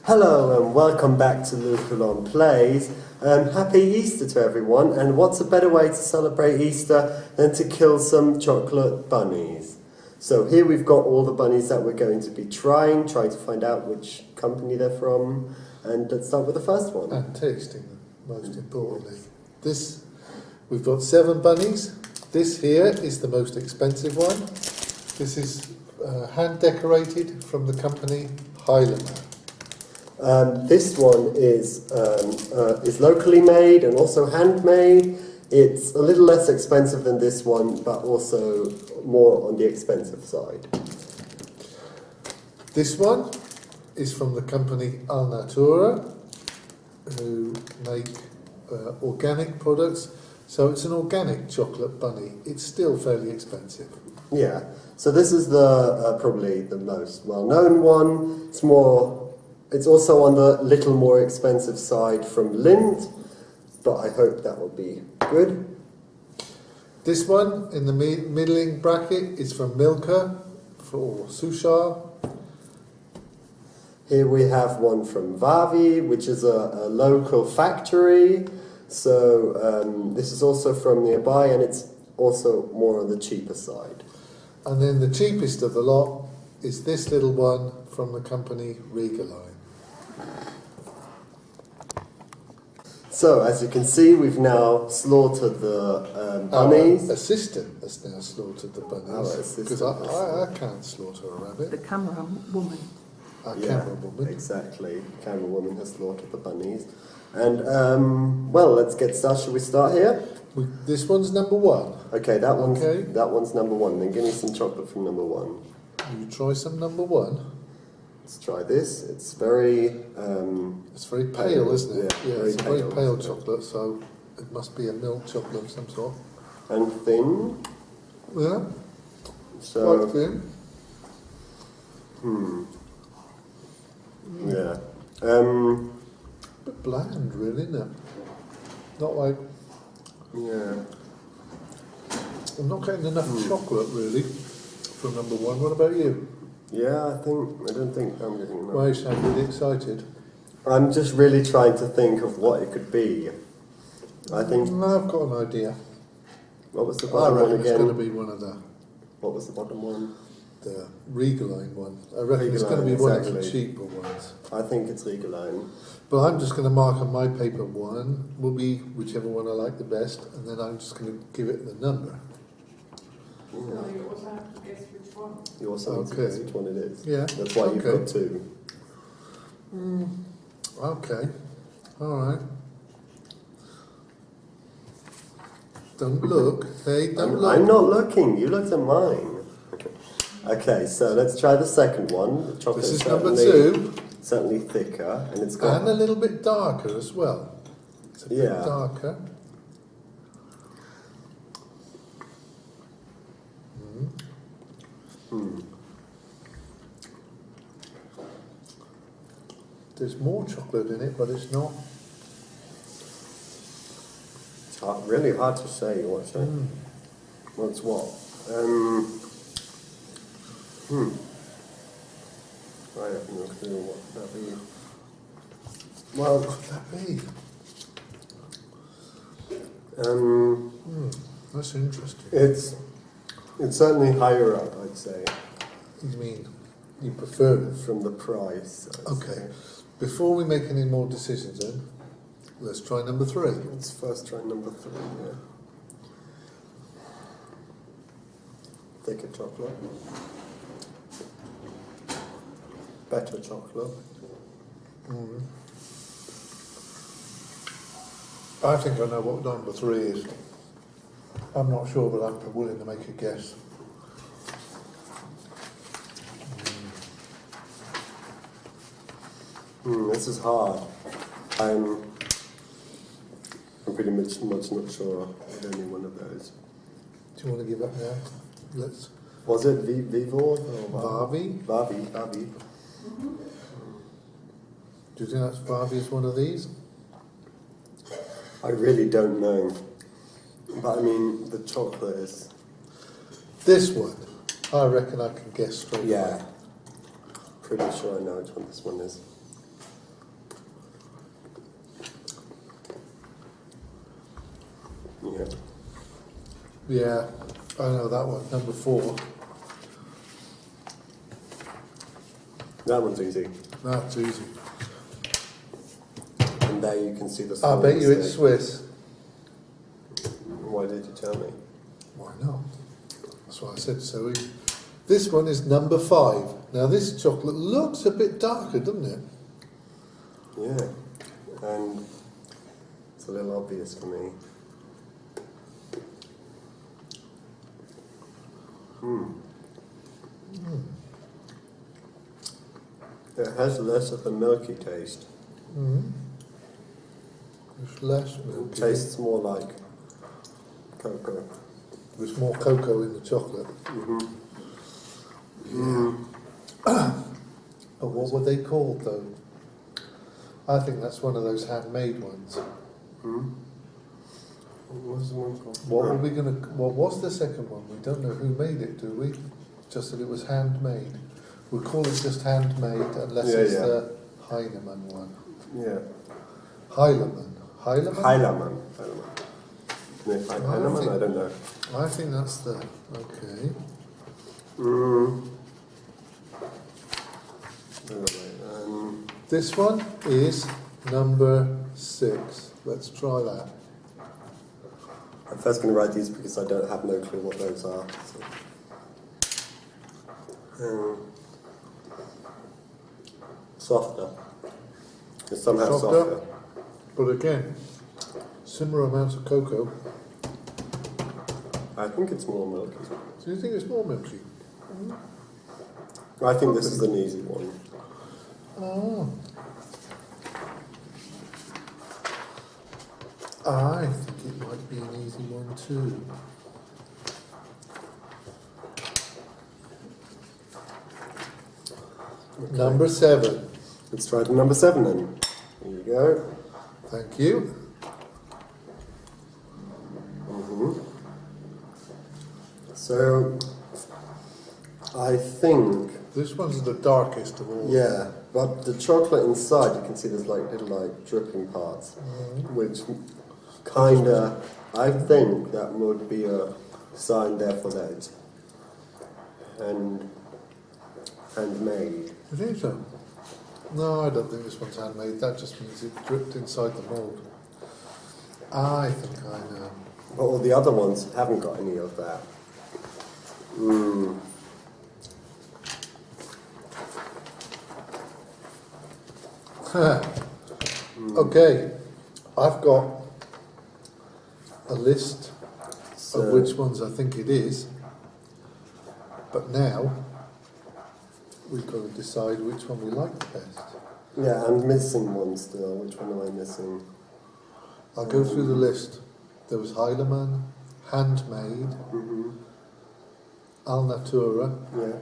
Hello and welcome back to Luculon Plays. Happy Easter to everyone, and what's a better way to celebrate Easter than to kill some chocolate bunnies? So here we've got all the bunnies that we're going to be trying to find out which company they're from, and let's start with the first one. And tasting them, most importantly. We've got 7 bunnies. This here is the most expensive one. This is hand decorated from the company Highland. This one is locally made and also handmade. It's a little less expensive than this one, but also more on the expensive side. This one is from the company Alnatura, who make organic products. So it's an organic chocolate bunny. It's still fairly expensive. Yeah. So this is the probably the most well-known one. It's also on the little more expensive side from Lind, but I hope that will be good. This one in the middling bracket is from Milka for Sushar. Here we have one from Vavi, which is a local factory. So this is also from nearby, and it's also more on the cheaper side. And then the cheapest of the lot is this little one from the company Regaline. So, as you can see, we've now slaughtered the bunnies. Our assistant has now slaughtered the bunnies. Because I can't slaughter a rabbit. The camera woman. Camera woman. Exactly. Camera woman has slaughtered the bunnies. And, well, let's get started. Shall we start here? This one's number 1. Okay, that one's number 1. Then give me some chocolate from number 1. You try some number 1. Let's try this. It's very pale, isn't it? Yeah, it's a very pale chocolate, so it must be a milk chocolate of some sort. And thin. Yeah. So quite thin. Yeah. Bit bland, really, isn't it? Not like. Yeah. I'm not getting enough chocolate, really, from number 1. What about you? Yeah, I don't think I'm getting enough. Why you sound really excited? I'm just really trying to think of what it could be. I think. I've got an idea. What was the bottom one again? It's going to be one of the. What was the bottom one? The Regaline one. I reckon it's going to be one of the cheaper ones. I think it's Regaline. But I'm just going to mark on my paper 1 will be whichever one I like the best, and then I'm just going to give it the number. So you also have to guess which one. You also have to guess which one it is. Yeah. That's why you've got 2. Okay. All right. Don't look. Hey, don't look. I'm not looking. You looked at mine. Okay, so let's try the second one. The chocolate This is number 2. Certainly thicker, and it's got... And a little bit darker as well. It's a bit darker. There's more chocolate in it, but it's not. It's really hard to say what's what. I have no clue what that be. Well, what could that be? That's interesting. It's certainly higher up, I'd say. You mean you prefer it? From the price. Okay. Before we make any more decisions then, let's try number 3. Let's first try number 3, yeah. Thicker chocolate. Better chocolate. I think I know what number 3 is. I'm not sure, but I'm willing to make a guess. This is hard. I'm pretty much not sure of any one of those. Do you want to give up now? Was it Vivo or Vavi? Vavi. Do you think that's Vavi is one of these? I really don't know. But I mean, the chocolate is... This one, I reckon I can guess straight away. Pretty sure I know which one this one is. Yeah. Yeah, I know that one. Number 4. That one's easy. That's easy. And there you can see the I spelling bet you it's mistake. Swiss. Why did you tell me? Why not? That's what I said. So this one is number 5. Now this chocolate looks a bit darker, doesn't it? Yeah. And it's a little obvious for me. It has less of a milky taste. It's less It milky. tastes more like cocoa. There's more cocoa in the chocolate. But what were they called though? I think that's one of those handmade ones. What was the one called? What were we gonna? What was the second one? We don't know who made it, do we? Just that it was handmade. We call it just handmade unless it's the Heinemann one. Yeah. Heilemann. Heilemann? Heilemann. Heilemann? I don't know. I think that's the okay. This one is number 6. Let's try that. I'm first going to write these because I don't have no clue what those are. So. Softer. It's somehow softer. But again, similar amounts of cocoa. I think it's more milky. Do you think it's more milky? I think this is an easy one. Oh. I think it might be an easy one too. Okay. Number 7. Let's try the number 7 then. Here you go. Thank you. So, I think, This one's the darkest of all. yeah, but the chocolate inside, you can see there's like little like dripping parts, which kinda, I think that would be a sign there for that it's handmade. You think so? No, I don't think this one's handmade. That just means it dripped inside the mould. I think I know. But all the other ones haven't got any of that. Okay, I've got a list So, of which ones I think it is, but now we've got to decide which one we like the best. yeah, I'm missing one still. Which one am I missing? I'll go through the list. There was Heilemann, handmade, Al Natura, Yeah,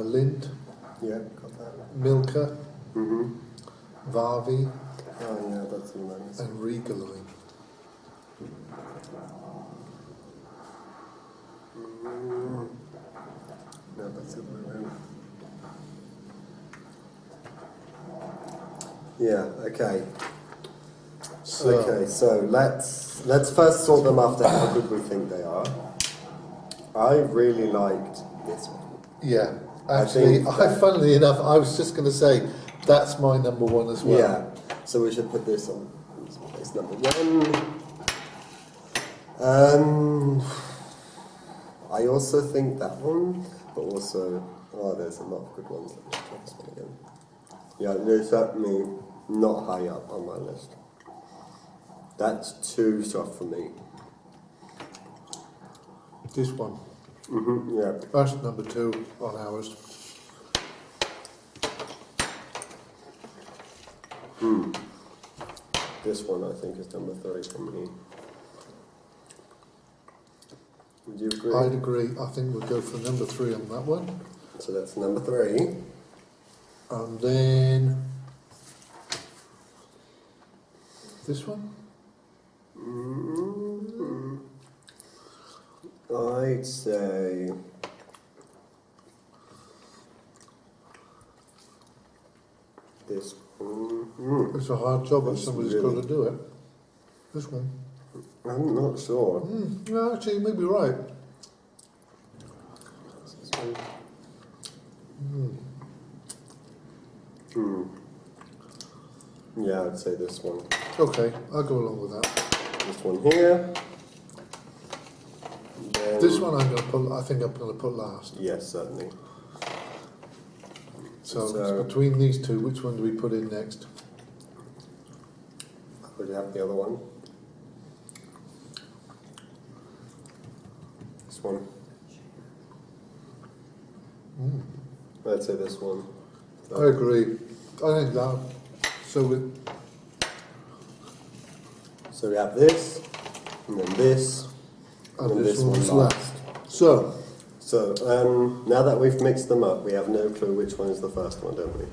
Lind, yeah, got that. Milka, Varvi, Oh yeah, that's the one I'm missing. and Riegelein. No, that's the one. Yeah, okay. So, Okay, so let's first sort them after how good we think they are. I really liked this one. yeah, I actually, think that- funnily enough, I was just going to say that's my number 1 as well. Yeah, so we should put this on place number 1. I also think that one, but also, there's a lot of good ones. Let me try this one again. Yeah, they're certainly not high up on my list. That's too soft for me. This one. Yeah. That's number 2 on ours. This one I think is number 3 for me. Would you agree? I'd agree. I think we'll go for number 3 on that one. So that's number 3. And then this one. I'd say this one. It's a hard job, but It's somebody's really- got to do it. This one. I'm not sure. No, actually, you may be right. Yeah, I'd say this one. Okay, I'll go along with that. This one here. Then, This one I'm going to put. I think I'm going to put last. Yes, certainly. So, So- it's between these two, which one do we put in next? Would you have the other one? This one. I'd say this one. I agree. I think that. So we have this, and then this, and then this one's one last. So, So now that we've mixed them up, we have no clue which one is the first one, don't we?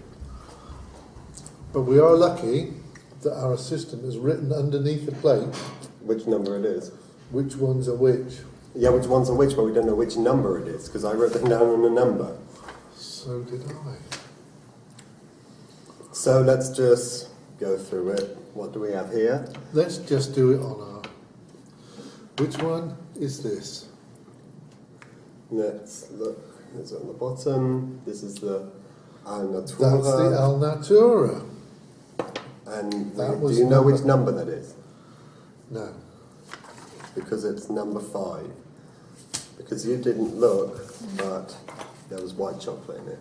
but we are lucky that our assistant has written underneath the plate Which number it is. which ones are which. Yeah, which ones are which, but we don't know which number it is, because I wrote them down on a number. So did I. So let's just go through it. What do we have here? Let's just do it on our. Which one is this? Let's look. It's on the bottom. This is the Al That's the Natura. Al Natura. And That do was you know number- which number that is? No. Because it's number 5. Because you didn't look, but there was white chocolate in it.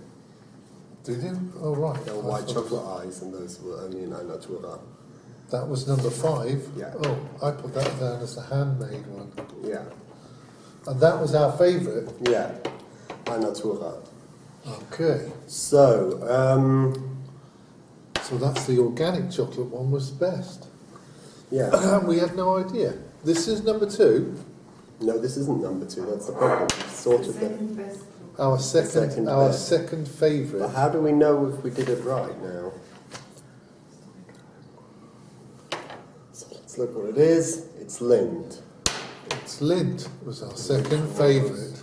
Did you? Oh, right. There were I white thought- chocolate eyes, and those were only in Al Natura. That was number 5? Yeah. Oh, I put that down as the handmade one. Yeah. And that was our favourite. Yeah. Al Natura. Okay. So, So that's the organic chocolate one was best. yeah. And we had no idea. This is number 2. No, this isn't number 2. That's the problem. We've sorted them. Second best. Our second, second our best. second But favourite. how do we know if we did it right now? So let's look what it is. It's Lind, It's Lindt was our second favourite.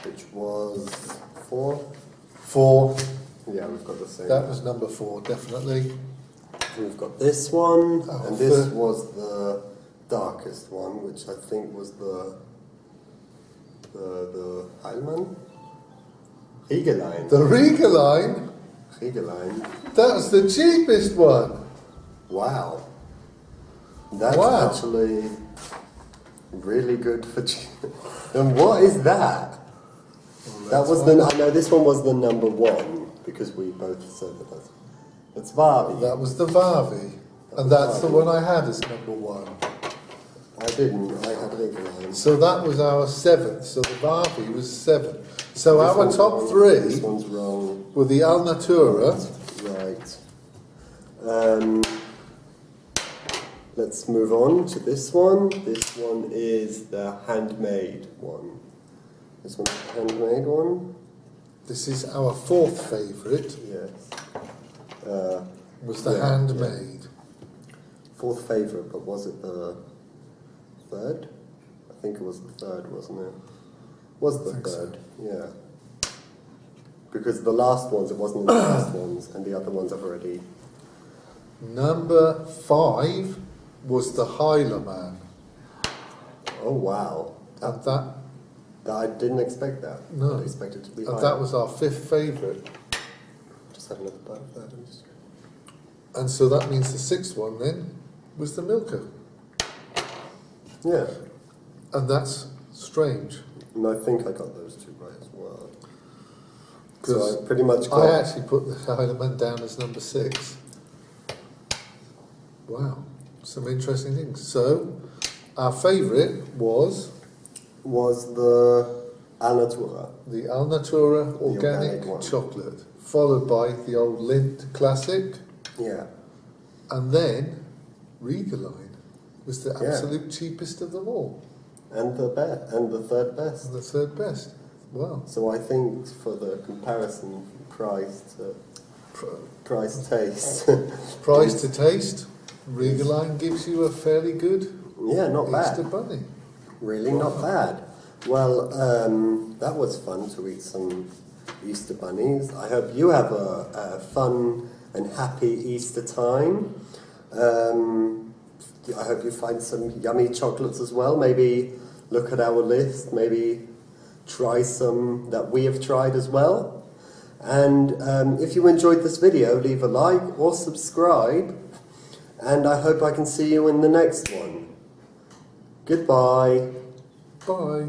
which was 4. 4. Yeah, we've got the same. That was number 4, definitely. We've got this one, Oh, and this third. was the darkest one, which I think was the Heilmann? Riegelein. The Riegelein, Riegelein. that's the cheapest one. Wow. That's Wow. actually really good for And what is that? That was the. I know this one was the number 1 because we both said that. It's Varvi. That was the Varvi. And that's the one I had as number 1. I didn't. I had Riegelein. So that was our 7th. So the Varvi was 7. So This our one's top wrong. 3 This one's wrong. were the Al Natura. Right. Let's move on to this one. This one is the handmade one. This one's the handmade one. This is our 4th favourite, Yes. was the Yeah, handmade. 4th favourite, but was it the 3rd? I think it was the 3rd, wasn't it? Was the I think so. 3rd? Yeah. Because the last ones, it wasn't in the last ones, and the other ones have already. Number 5 was the Heilerman. Oh wow! And that, I didn't expect that. No. I expected it to be and higher. that was our 5th favourite. Just had another bite of that. and just- And so that means the 6th one then was the Milka. Yeah, And that's strange. and I think I got those 2 right as well. 'Cause So I pretty much got. I actually put the Heilerman down as number 6. Wow, some interesting things. So, our favourite was the Al Natura. the Al Natura organic organic one. chocolate, followed by the old Lindt Classic, Yeah, and then Riegelein was the Yeah. absolute cheapest of them all, and the 3rd best. and the 3rd best. Wow. So I think for the comparison, price to price taste. Price to taste, Riegelein gives you a fairly good Yeah, not Easter bad. bunny. Really not bad. Well, that was fun to eat some Easter bunnies. I hope you have a fun and happy Easter time. I hope you find some yummy chocolates as well. Maybe look at our list, maybe try some that we have tried as well. And if you enjoyed this video, leave a like or subscribe. And I hope I can see you in the next one. Goodbye. Bye.